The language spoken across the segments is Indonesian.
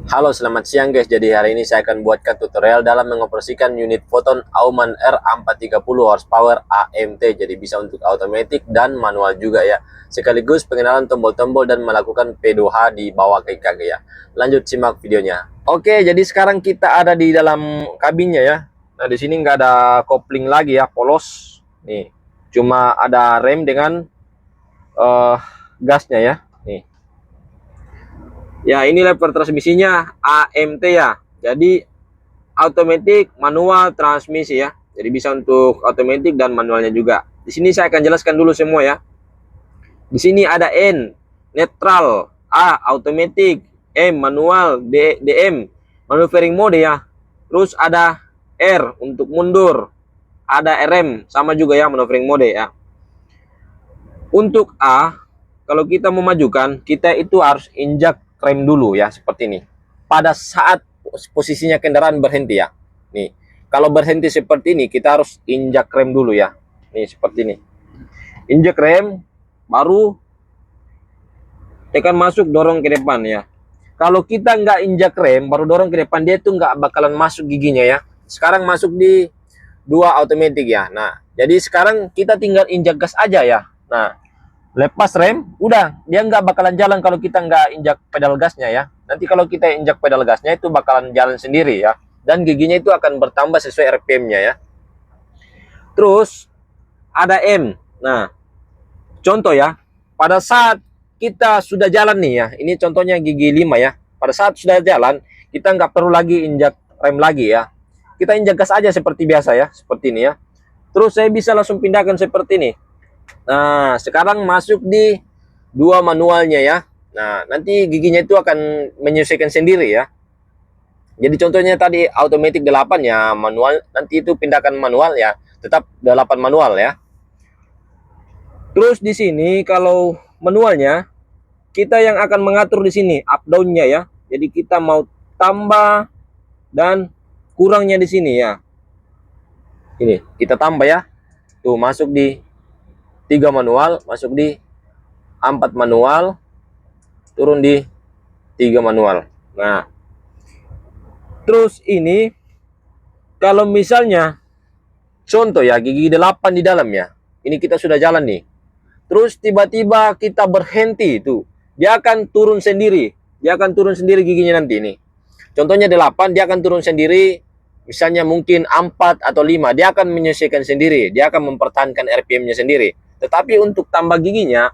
Halo, selamat siang guys. Jadi hari ini saya akan buatkan tutorial dalam mengoperasikan unit Foton Aumann R430 horsepower AMT. Jadi bisa untuk automatic dan manual juga ya. Sekaligus pengenalan tombol-tombol dan melakukan P2H di bawah kaki ya. Lanjut simak videonya. Oke, jadi sekarang kita ada di dalam kabinnya ya. Nah, di sini nggak ada kopling lagi ya, polos. Nih, cuma ada rem dengan gasnya ya. Nih. Ya, ini lever transmisinya AMT ya. Jadi automatic, manual, transmisi ya. Jadi bisa untuk automatic dan manualnya juga. Di sini saya akan jelaskan dulu semua ya. Di sini ada N, netral, A, automatic, M, manual, D, DM, maneuvering mode ya. Terus ada R untuk mundur, ada RM sama juga ya, maneuvering mode ya. Untuk A, kalau kita memajukan, kita itu harus injak rem dulu ya, seperti ini. Pada saat posisinya kendaraan berhenti ya. Nih, kalau berhenti seperti ini, kita harus injak rem dulu ya. Nih, seperti ini. Injak rem, baru tekan masuk, dorong ke depan ya. Kalau kita nggak injak rem, baru dorong ke depan, dia tuh nggak bakalan masuk giginya ya. Sekarang masuk di 2 automatic ya. Nah, jadi sekarang kita tinggal injak gas aja ya. Nah, lepas rem, udah dia nggak bakalan jalan kalau kita nggak injak pedal gasnya ya. Nanti kalau kita injak pedal gasnya itu bakalan jalan sendiri ya. Dan giginya itu akan bertambah sesuai RPM-nya ya. Terus ada M. Nah, contoh ya, pada saat kita sudah jalan nih ya, ini contohnya gigi 5 ya. Pada saat sudah jalan, kita nggak perlu lagi injak rem lagi ya. Kita injak gas aja seperti biasa ya, seperti ini ya. Terus saya bisa langsung pindahkan seperti ini. Nah, sekarang masuk di 2 manualnya ya. Nah, nanti giginya itu akan menyesuaikan sendiri ya. Jadi contohnya tadi automatic 8 ya, manual nanti itu pindahkan manual ya, tetap 8 manual ya. Terus di sini kalau manualnya kita yang akan mengatur di sini up down-nya ya. Jadi kita mau tambah dan kurangnya di sini ya. Ini kita tambah ya. Tuh masuk di 3 manual, masuk di 4 manual, turun di 3 manual. Nah, terus ini kalau misalnya contoh ya gigi 8 di dalam ya. Ini kita sudah jalan nih. Terus tiba-tiba kita berhenti itu. Dia akan turun sendiri. Dia akan turun sendiri giginya nanti nih. Contohnya 8, dia akan turun sendiri. Misalnya mungkin 4 atau 5, dia akan menyesuaikan sendiri. Dia akan mempertahankan RPM-nya sendiri. Tetapi untuk tambah giginya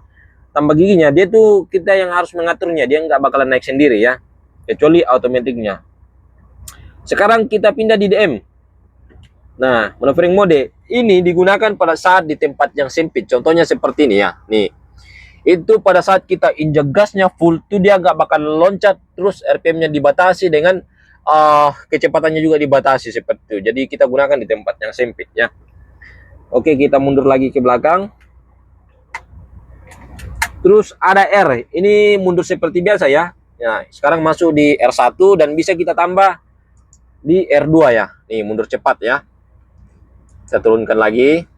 dia tuh kita yang harus mengaturnya. Dia nggak bakalan naik sendiri ya. Kecuali automaticnya. Sekarang kita pindah di DM. Nah, maneuvering mode ini digunakan pada saat di tempat yang sempit. Contohnya seperti ini ya. Nih, itu pada saat kita injak gasnya full tuh dia nggak bakal loncat, terus RPM-nya dibatasi dengan kecepatannya juga dibatasi seperti itu. Jadi kita gunakan di tempat yang sempit ya. Oke, kita mundur lagi ke belakang. Terus ada R. Ini mundur seperti biasa ya. Nah, sekarang masuk di R1 dan bisa kita tambah di R2 ya. Nih, mundur cepat ya. Kita turunkan lagi.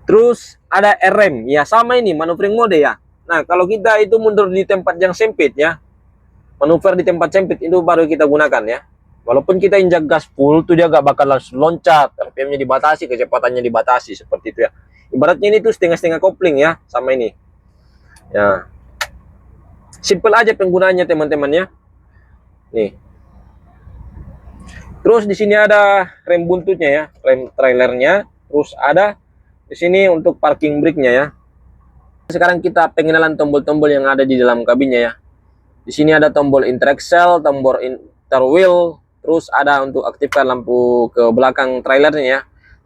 Terus ada RM ya, sama ini maneuvering mode ya. Nah, kalau kita itu mundur di tempat yang sempit ya, manuver di tempat sempit itu baru kita gunakan ya. Walaupun kita injak gas full tuh dia gak bakal langsung loncat, RPM-nya dibatasi, kecepatannya dibatasi seperti itu ya. Ibaratnya ini tuh setengah-setengah kopling ya sama ini. Ya. Simple aja penggunaannya teman-teman ya. Nih. Terus di sini ada rem buntutnya ya, rem trailernya, terus ada di sini untuk parking brake-nya ya. Sekarang kita pengenalan tombol-tombol yang ada di dalam kabinnya ya. Di sini ada tombol interaxle, tombol interwheel, terus ada untuk aktifkan lampu ke belakang trailernya ya.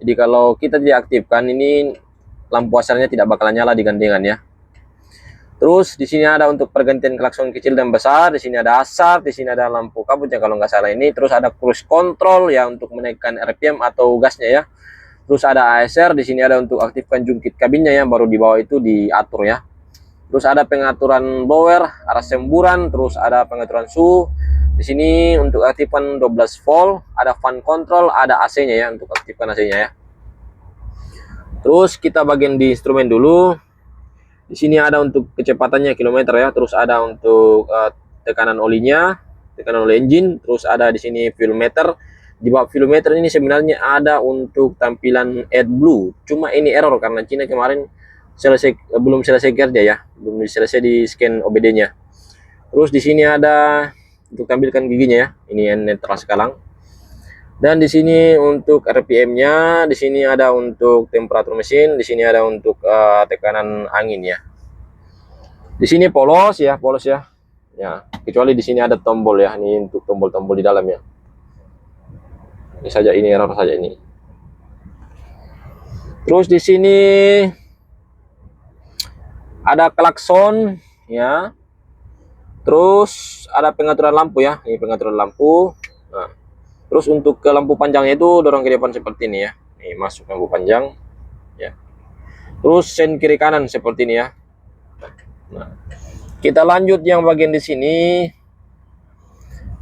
Jadi kalau kita tidak aktifkan ini lampu asalnya tidak bakalan nyala di gandengan ya. Terus di sini ada untuk pergantian klakson kecil dan besar, di sini ada asap, di sini ada lampu kabut ya kalau nggak salah ini. Terus ada cruise control ya untuk menaikkan RPM atau gasnya ya. Terus ada ASR, di sini ada untuk aktifkan jungkit kabinnya ya, baru di bawah itu diatur ya. Terus ada pengaturan blower, arah semburan, terus ada pengaturan suhu. Di sini untuk aktifkan 12 volt, ada fan control, ada AC-nya ya untuk aktifkan AC-nya ya. Terus kita bagian di instrumen dulu. Di sini ada untuk kecepatannya kilometer ya, terus ada untuk tekanan olinya. tekanan oleh engine. Terus ada di sini fuel meter. Di bawah fuel meter ini sebenarnya ada untuk tampilan AdBlue. Cuma ini error karena Cina kemarin belum selesai kerja ya, belum selesai di scan OBD-nya. Terus di sini ada untuk tampilkan giginya ya. Ini yang netral sekalang. Dan di sini untuk RPM-nya, di sini ada untuk temperatur mesin, di sini ada untuk tekanan angin ya. Di sini polos ya, polos ya. Ya, kecuali di sini ada tombol ya, ini untuk tombol-tombol di dalam ya. Ini saja, ini error saja ini. Terus di sini ada klakson ya. Terus ada pengaturan lampu ya, ini pengaturan lampu. Nah, terus untuk ke lampu panjangnya itu dorong ke depan seperti ini ya. Ini masuk lampu panjang ya. Terus sen kiri kanan seperti ini ya. Nah, kita lanjut yang bagian di sini.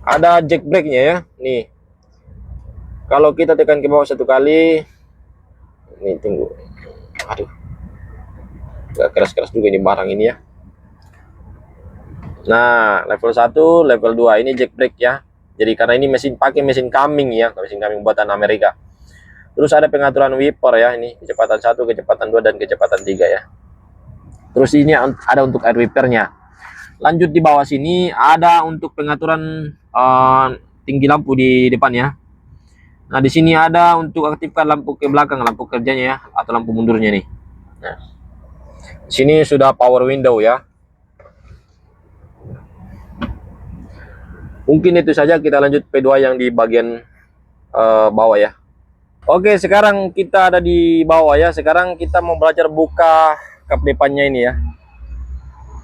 Ada jack brake-nya ya. Nih. Kalau kita tekan ke bawah satu kali, ini tunggu. Aduh. Gak keras-keras juga ini barang ini ya. Nah, level 1, level 2 ini jack brake ya. Jadi karena ini pakai mesin Cumming ya, mesin Cumming buatan Amerika. Terus ada pengaturan wiper ya, ini kecepatan 1, kecepatan 2 dan kecepatan 3 ya. Terus ini ada untuk air wipernya. Lanjut di bawah sini ada untuk pengaturan tinggi lampu di depan ya. Nah, di sini ada untuk aktifkan lampu ke belakang, lampu kerjanya ya, atau lampu mundurnya nih. Nah, di sini sudah power window ya. Mungkin itu saja, kita lanjut P2 yang di bagian bawah ya. Oke, sekarang kita ada di bawah ya. Sekarang kita mau belajar buka kap depannya ini ya.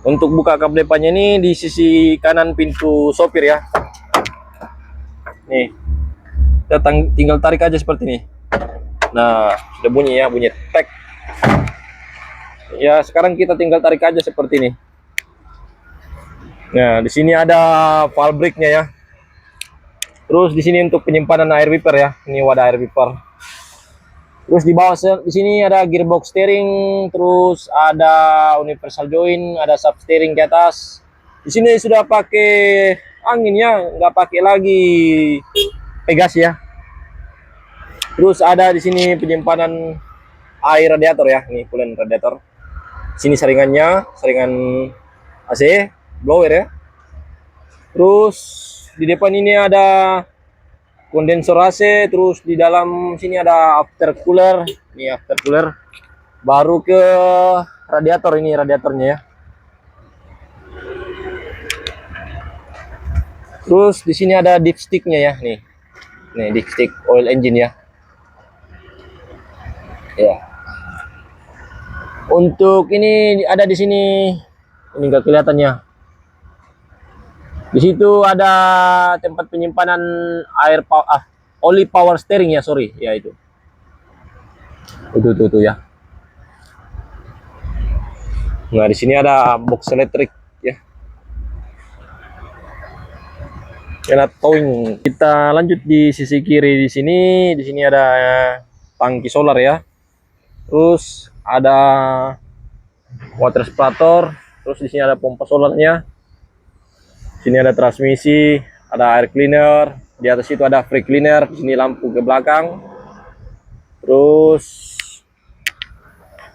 Untuk buka kap depannya ini di sisi kanan pintu sopir ya. Nih, kita tinggal tarik aja seperti ini. Nah, sudah bunyi ya, bunyi tek. Ya, sekarang kita tinggal tarik aja seperti ini. Nah, di sini ada valve brake-nya ya. Terus di sini untuk penyimpanan air wiper ya. Ini wadah air wiper. Terus di bawah di sini ada gearbox steering, terus ada universal joint, ada sub steering ke atas. Di sini sudah pakai angin ya, nggak pakai lagi pegas ya. Terus ada di sini penyimpanan air radiator ya. Ini coolant radiator. Sini saringannya, saringan AC, blower ya. Terus di depan ini ada kondensor AC, terus di dalam sini ada after cooler. Ini after cooler. Baru ke radiator, ini radiatornya ya. Terus di sini ada dipsticknya ya, nih. Nih dipstick oil engine ya. Ya. Untuk ini ada di sini, ini enggak kelihatannya. Di situ ada tempat penyimpanan air oli power steering ya, sorry ya itu. Itu ya. Nah, di sini ada box elektrik ya. Kena towing. Kita lanjut di sisi kiri di sini. Di sini ada tangki solar ya. Terus ada water separator. Terus di sini ada pompa solarnya. Sini ada transmisi, ada air cleaner, di atas itu ada free cleaner, di sini lampu ke belakang. Terus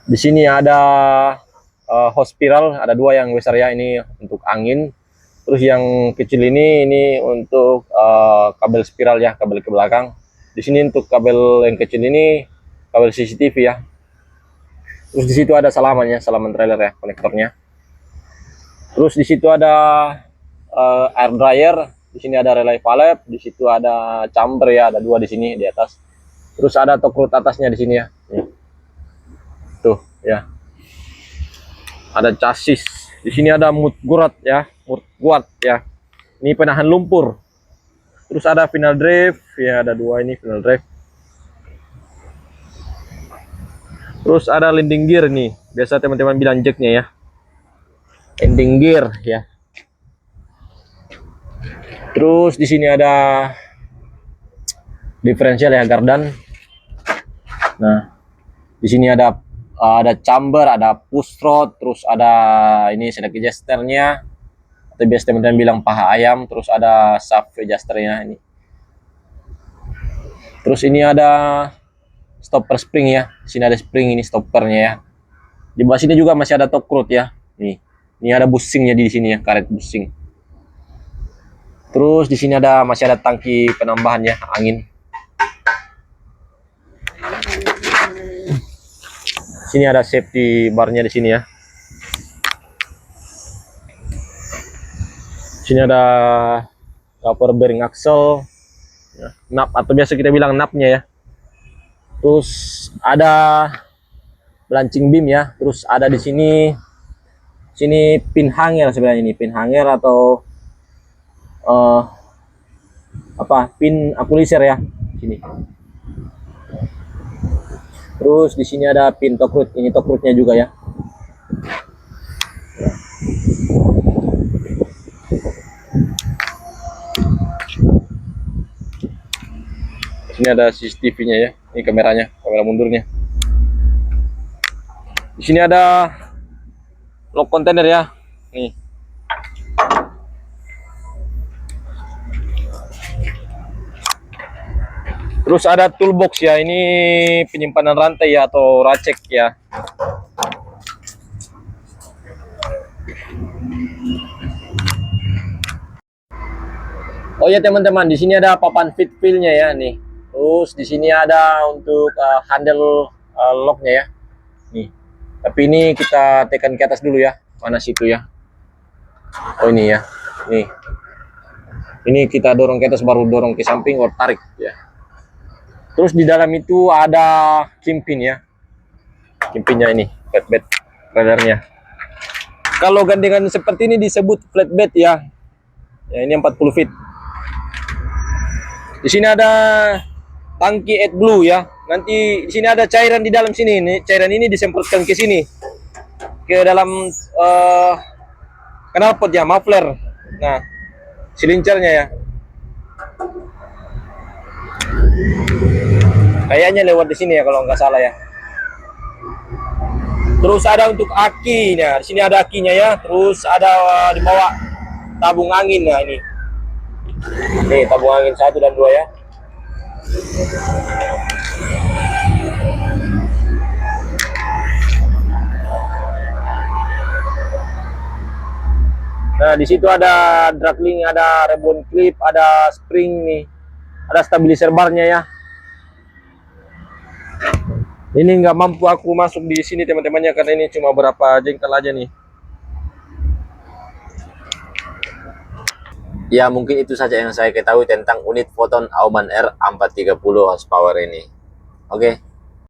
di sini ada hose spiral, ada dua yang besar ya, ini untuk angin. Terus yang kecil ini untuk kabel spiral ya, kabel ke belakang. Di sini untuk kabel yang kecil ini kabel CCTV ya. Terus di situ ada salamannya, salaman trailer ya, konektornya. Terus di situ ada air dryer, di sini ada relay valve, di situ ada chamber ya, ada dua di sini di atas. Terus ada tokrut atasnya di sini ya. Nih. Tuh ya. Ada chassis. Di sini ada mudguard ya, mudguard ya. Ini penahan lumpur. Terus ada final drive ya, ada dua ini final drive. Terus ada landing gear nih. Biasa teman-teman bilang jacknya ya. Landing gear ya. Terus di sini ada diferensial ya, gardan. Nah, di sini ada chamber, ada push rod, terus ada ini sedikit jesternya, atau biasa teman-teman bilang paha ayam. Terus ada shaft adjusternya ini. Terus ini ada stopper spring ya. Sini ada spring, ini stoppernya ya. Di bawah sini juga masih ada top rod ya. Nih, ini ada bushingnya di sini ya, karet bushing. Terus di sini masih ada tangki penambahan ya, angin. Sini ada safety barnya di sini ya. Sini ada cover bearing axle, ya, nap atau biasa kita bilang napnya ya. Terus ada belancing beam ya. Terus ada di sini pin hanger sebenarnya, ini pin hanger atau pin akuliser ya sini. Terus di sini ada pin torque rod, ini torque rodnya juga ya. Ini ada CCTV-nya ya, ini kameranya, kamera mundurnya. Di sini ada lock kontainer ya, nih. Terus ada toolbox ya, ini penyimpanan rantai ya atau racek ya. Oh ya teman-teman, di sini ada papan fit wheel-nya ya nih. Terus di sini ada untuk handle lock-nya ya. Nih. Tapi ini kita tekan ke atas dulu ya. Mana situ ya? Oh ini ya. Nih. Ini kita dorong ke atas baru dorong ke samping baru tarik ya. Terus di dalam itu ada kimpin ya. Kimpinnya ini, flatbed radarnya. Kalau gandengan seperti ini disebut flatbed ya. Ya ini 40 feet. Di sini ada tangki AdBlue ya. Nanti di sini ada cairan di dalam sini. Nih, cairan ini disemprotkan ke sini. Ke dalam knalpot ya, muffler. Nah, silincernya ya. Kayaknya lewat di sini ya kalau nggak salah ya. Terus ada untuk akinya. Di sini ada akinya ya. Terus ada di bawah tabung angin ya ini. Nih tabung angin 1 dan 2 ya. Nah di situ ada drag link, ada ribbon clip, ada spring nih, ada stabilizer barnya ya. Ini nggak mampu aku masuk di sini teman-temannya karena ini cuma berapa jengkal aja nih. Ya mungkin itu saja yang saya ketahui tentang unit Foton Auban R 430 horsepower ini. Oke.